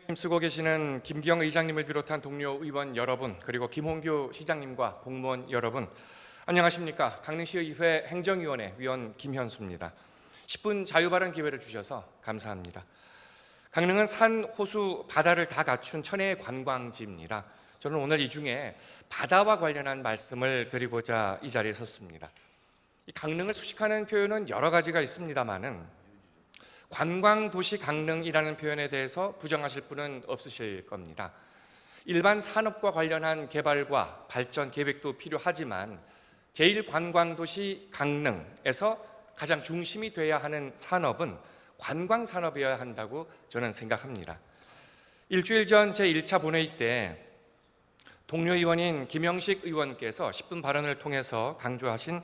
힘쓰고 계시는 김기영 의장님을 비롯한 동료 의원 여러분, 그리고 김홍규 시장님과 공무원 여러분, 안녕하십니까. 강릉시의회 행정위원회 위원 김현수입니다. 10분 자유발언 기회를 주셔서 감사합니다. 강릉은 산, 호수, 바다를 다 갖춘 천혜의 관광지입니다. 저는 오늘 이 중에 바다와 관련한 말씀을 드리고자 이 자리에 섰습니다. 이 강릉을 수식하는 표현은 여러 가지가 있습니다만은 관광도시 강릉이라는 표현에 대해서 부정하실 분은 없으실 겁니다. 일반 산업과 관련한 개발과 발전 계획도 필요하지만 제1관광도시 강릉에서 가장 중심이 돼야 하는 산업은 관광산업이어야 한다고 저는 생각합니다. 일주일 전 제1차 본회의 때 동료 의원인 김영식 의원께서 10분 발언을 통해서 강조하신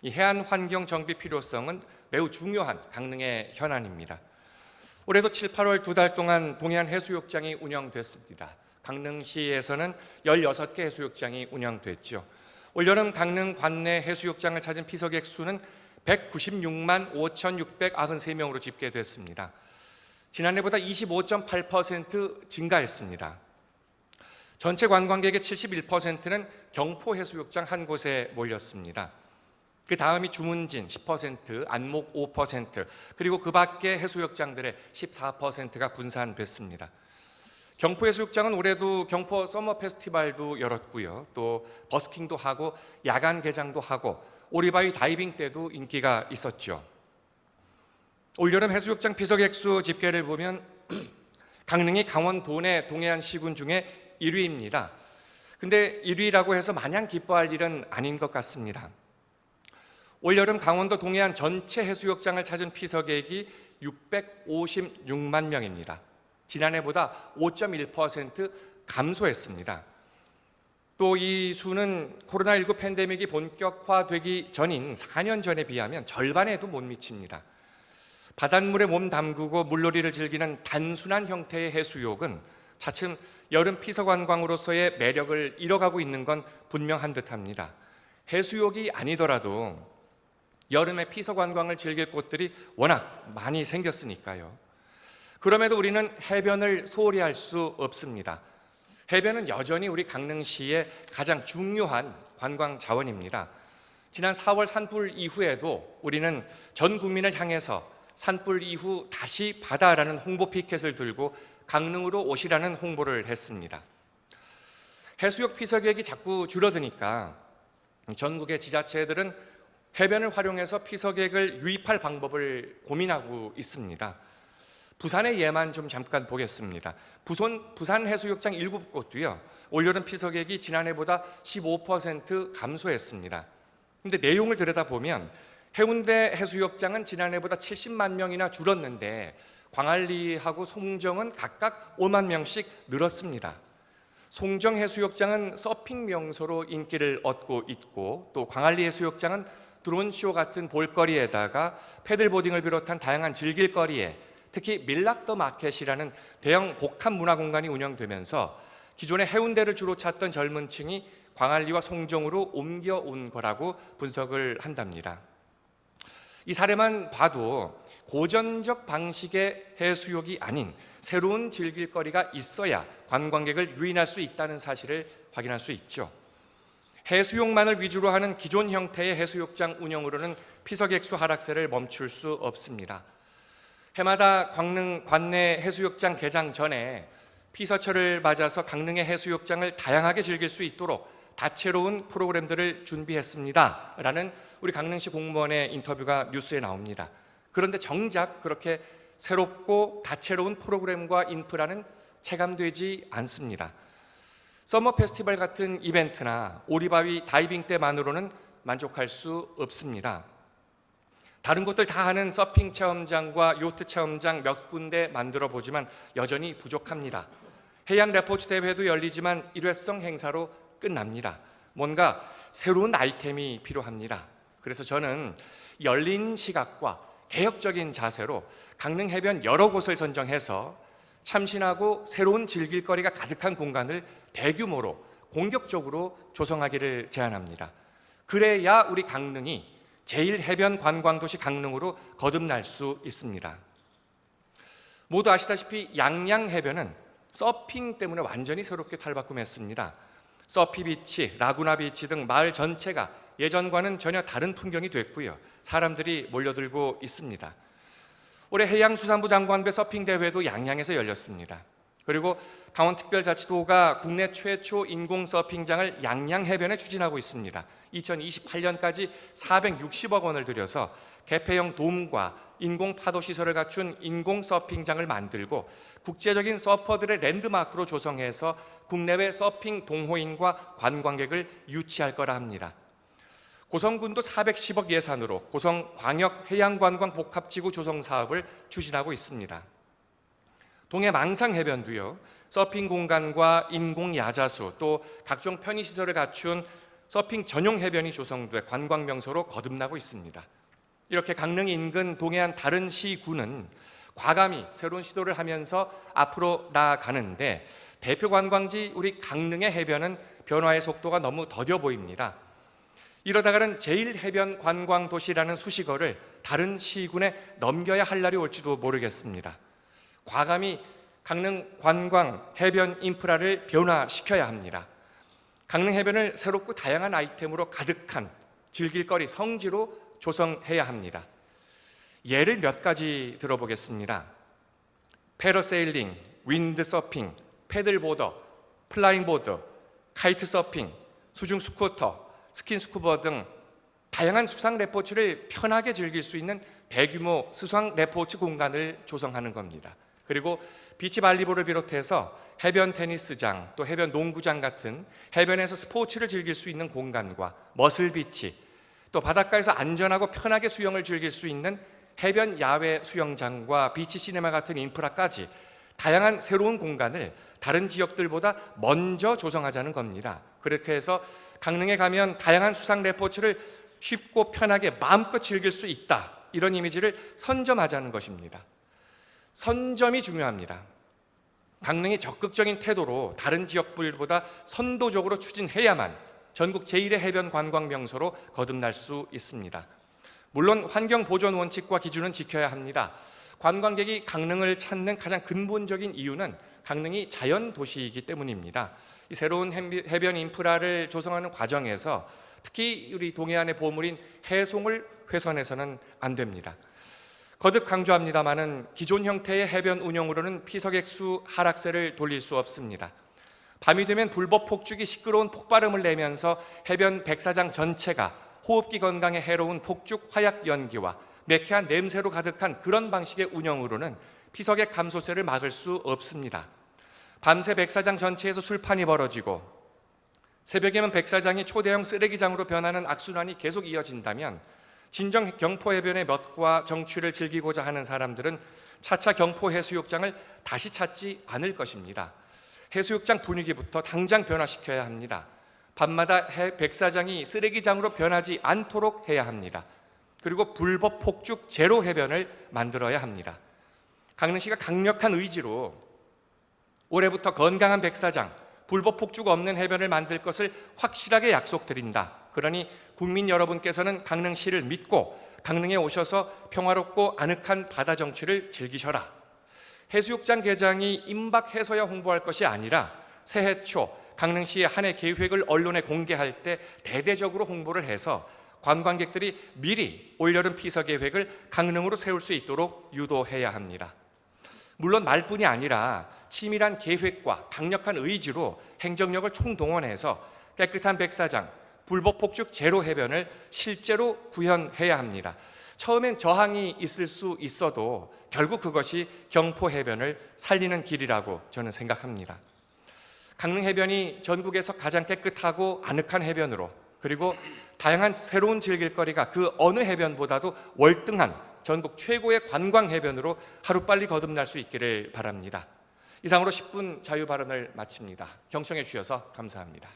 이 해안 환경 정비 필요성은 매우 중요한 강릉의 현안입니다. 올해도 7, 8월 2달 동안 동해안 해수욕장이 운영됐습니다. 강릉시에서는 16개 해수욕장이 운영됐죠. 올여름 강릉 관내 해수욕장을 찾은 피서객 수는 196만 5,693명으로 집계됐습니다. 지난해보다 25.8% 증가했습니다. 전체 관광객의 71%는 경포 해수욕장 한 곳에 몰렸습니다. 그 다음이 주문진 10%, 안목 5%, 그리고 그 밖의 해수욕장들의 14%가 분산됐습니다. 경포 해수욕장은 올해도 경포 서머 페스티벌도 열었고요. 또 버스킹도 하고 야간 개장도 하고 오리바위 다이빙 때도 인기가 있었죠. 올여름 해수욕장 피서객 수 집계를 보면 강릉이 강원도 내 동해안 시군 중에 1위입니다. 근데 1위라고 해서 마냥 기뻐할 일은 아닌 것 같습니다. 올여름 강원도 동해안 전체 해수욕장을 찾은 피서객이 656만 명입니다. 지난해보다 5.1% 감소했습니다. 또 이 수는 코로나19 팬데믹이 본격화되기 전인 4년 전에 비하면 절반에도 못 미칩니다. 바닷물에 몸 담그고 물놀이를 즐기는 단순한 형태의 해수욕은 차츰 여름 피서관광으로서의 매력을 잃어가고 있는 건 분명한 듯합니다. 해수욕이 아니더라도 여름에 피서관광을 즐길 곳들이 워낙 많이 생겼으니까요. 그럼에도 우리는 해변을 소홀히 할 수 없습니다. 해변은 여전히 우리 강릉시의 가장 중요한 관광 자원입니다. 지난 4월 산불 이후에도 우리는 전 국민을 향해서 산불 이후 다시 바다라는 홍보 피켓을 들고 강릉으로 오시라는 홍보를 했습니다. 해수욕 피서객이 자꾸 줄어드니까 전국의 지자체들은 해변을 활용해서 피서객을 유입할 방법을 고민하고 있습니다. 부산의 예만 좀 잠깐 보겠습니다. 부산 해수욕장 7곳도요. 올여름 피서객이 지난해보다 15% 감소했습니다. 그런데 내용을 들여다보면 해운대 해수욕장은 지난해보다 70만 명이나 줄었는데 광안리하고 송정은 각각 5만 명씩 늘었습니다. 송정 해수욕장은 서핑 명소로 인기를 얻고 있고 또 광안리 해수욕장은 드론쇼 같은 볼거리에다가 패들보딩을 비롯한 다양한 즐길거리에 특히 밀락 더 마켓이라는 대형 복합 문화공간이 운영되면서 기존의 해운대를 주로 찾던 젊은 층이 광안리와 송정으로 옮겨온 거라고 분석을 한답니다. 이 사례만 봐도 고전적 방식의 해수욕이 아닌 새로운 즐길거리가 있어야 관광객을 유인할 수 있다는 사실을 확인할 수 있죠. 해수욕만을 위주로 하는 기존 형태의 해수욕장 운영으로는 피서객 수 하락세를 멈출 수 없습니다. 해마다 강릉 관내 해수욕장 개장 전에 피서철을 맞아서 강릉의 해수욕장을 다양하게 즐길 수 있도록 다채로운 프로그램들을 준비했습니다 라는 우리 강릉시 공무원의 인터뷰가 뉴스에 나옵니다. 그런데 정작 그렇게 새롭고 다채로운 프로그램과 인프라는 체감되지 않습니다. 서머 페스티벌 같은 이벤트나 오리바위 다이빙 때만으로는 만족할 수 없습니다. 다른 곳들 다 하는 서핑 체험장과 요트 체험장 몇 군데 만들어 보지만 여전히 부족합니다. 해양 레포츠 대회도 열리지만 일회성 행사로 끝납니다. 뭔가 새로운 아이템이 필요합니다. 그래서 저는 열린 시각과 개혁적인 자세로 강릉 해변 여러 곳을 선정해서 참신하고 새로운 즐길거리가 가득한 공간을 대규모로 공격적으로 조성하기를 제안합니다. 그래야 우리 강릉이 제1해변 관광도시 강릉으로 거듭날 수 있습니다. 모두 아시다시피 양양해변은 서핑 때문에 완전히 새롭게 탈바꿈했습니다. 서피 비치, 라구나 비치 등 마을 전체가 예전과는 전혀 다른 풍경이 됐고요. 사람들이 몰려들고 있습니다. 올해 해양수산부 장관배 서핑 대회도 양양에서 열렸습니다. 그리고 강원특별자치도가 국내 최초 인공 서핑장을 양양 해변에 추진하고 있습니다. 2028년까지 460억 원을 들여서 개폐형 돔과 인공 파도 시설을 갖춘 인공 서핑장을 만들고 국제적인 서퍼들의 랜드마크로 조성해서 국내외 서핑 동호인과 관광객을 유치할 거라 합니다. 고성군도 410억 예산으로 고성 광역 해양관광 복합지구 조성 사업을 추진하고 있습니다. 동해 망상 해변도요, 서핑 공간과 인공 야자수 또 각종 편의시설을 갖춘 서핑 전용 해변이 조성돼 관광 명소로 거듭나고 있습니다. 이렇게 강릉 인근 동해안 다른 시군은 과감히 새로운 시도를 하면서 앞으로 나아가는데 대표 관광지 우리 강릉의 해변은 변화의 속도가 너무 더뎌 보입니다. 이러다가는 제1해변 관광도시라는 수식어를 다른 시군에 넘겨야 할 날이 올지도 모르겠습니다. 과감히 강릉 관광 해변 인프라를 변화시켜야 합니다. 강릉 해변을 새롭고 다양한 아이템으로 가득한 즐길거리 성지로 조성해야 합니다. 예를 몇 가지 들어보겠습니다. 패러세일링, 윈드서핑, 패들보더, 플라잉보드, 카이트서핑, 수중 스쿠터, 스킨스쿠버 등 다양한 수상 레포츠를 편하게 즐길 수 있는 대규모 수상 레포츠 공간을 조성하는 겁니다. 그리고 비치 발리볼을 비롯해서 해변 테니스장, 또 해변 농구장 같은 해변에서 스포츠를 즐길 수 있는 공간과 머슬 비치, 또 바닷가에서 안전하고 편하게 수영을 즐길 수 있는 해변 야외 수영장과 비치 시네마 같은 인프라까지 다양한 새로운 공간을 다른 지역들보다 먼저 조성하자는 겁니다. 그렇게 해서 강릉에 가면 다양한 수상 레포츠를 쉽고 편하게 마음껏 즐길 수 있다, 이런 이미지를 선점하자는 것입니다. 선점이 중요합니다. 강릉이 적극적인 태도로 다른 지역들보다 선도적으로 추진해야만 전국 제1의 해변 관광 명소로 거듭날 수 있습니다. 물론 환경 보존 원칙과 기준은 지켜야 합니다. 관광객이 강릉을 찾는 가장 근본적인 이유는 강릉이 자연 도시이기 때문입니다. 이 새로운 해변 인프라를 조성하는 과정에서 특히 우리 동해안의 보물인 해송을 훼손해서는 안 됩니다. 거듭 강조합니다마는 기존 형태의 해변 운영으로는 피서객 수 하락세를 돌릴 수 없습니다. 밤이 되면 불법 폭죽이 시끄러운 폭발음을 내면서 해변 백사장 전체가 호흡기 건강에 해로운 폭죽 화약 연기와 매캐한 냄새로 가득한 그런 방식의 운영으로는 피서객 감소세를 막을 수 없습니다. 밤새 백사장 전체에서 술판이 벌어지고 새벽에는 백사장이 초대형 쓰레기장으로 변하는 악순환이 계속 이어진다면 진정 경포해변의 멋과 정취를 즐기고자 하는 사람들은 차차 경포해수욕장을 다시 찾지 않을 것입니다. 해수욕장 분위기부터 당장 변화시켜야 합니다. 밤마다 백사장이 쓰레기장으로 변하지 않도록 해야 합니다. 그리고 불법 폭죽 제로 해변을 만들어야 합니다. 강릉시가 강력한 의지로 올해부터 건강한 백사장, 불법 폭죽 없는 해변을 만들 것을 확실하게 약속드린다. 그러니 국민 여러분께서는 강릉시를 믿고 강릉에 오셔서 평화롭고 아늑한 바다 정취를 즐기셔라. 해수욕장 개장이 임박해서야 홍보할 것이 아니라 새해 초 강릉시의 한 해 계획을 언론에 공개할 때 대대적으로 홍보를 해서 관광객들이 미리 올여름 피서 계획을 강릉으로 세울 수 있도록 유도해야 합니다. 물론 말뿐이 아니라 치밀한 계획과 강력한 의지로 행정력을 총동원해서 깨끗한 백사장, 불법 폭죽 제로 해변을 실제로 구현해야 합니다. 처음엔 저항이 있을 수 있어도 결국 그것이 경포 해변을 살리는 길이라고 저는 생각합니다. 강릉 해변이 전국에서 가장 깨끗하고 아늑한 해변으로, 그리고 다양한 새로운 즐길거리가 그 어느 해변보다도 월등한 전국 최고의 관광 해변으로 하루빨리 거듭날 수 있기를 바랍니다. 이상으로 10분 자유발언을 마칩니다. 경청해 주셔서 감사합니다.